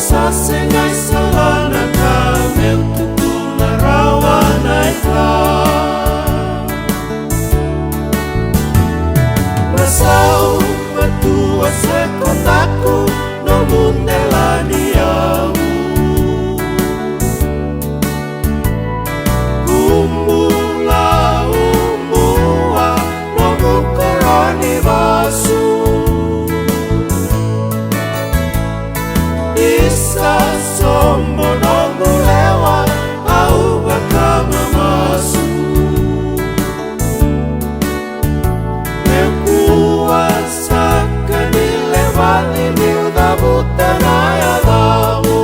sa sengai salana ka meu tutu na rawana ka Rasau matua sa kontaku no mundela niau Kumula umua no mukoroni vasu Isa sombo no mulewa au bakama masu Mekuasa kanilewani miuda butanaya damu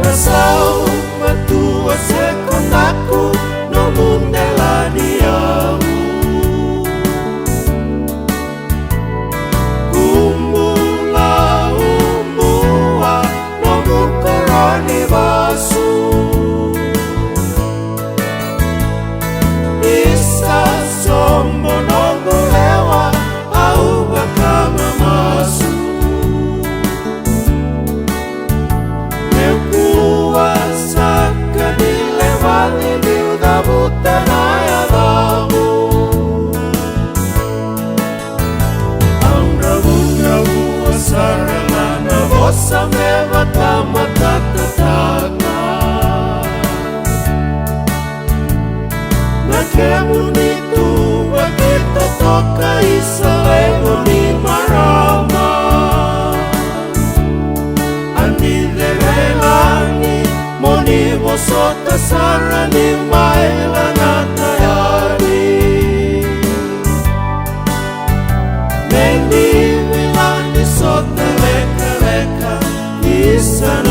Rasau matua sa kontaku no mundela niau Kumula umua no mukoroni vasu Isa sombo no mulewa au bakama masu Kuasa kanilewani miuda butanaya damu Amra-undra asarelana vosa mevata matatatana Nakemunitu wakita toka isalego ni marama Moni vosota sarani maila natayari Meni vilani sota leka leka Isa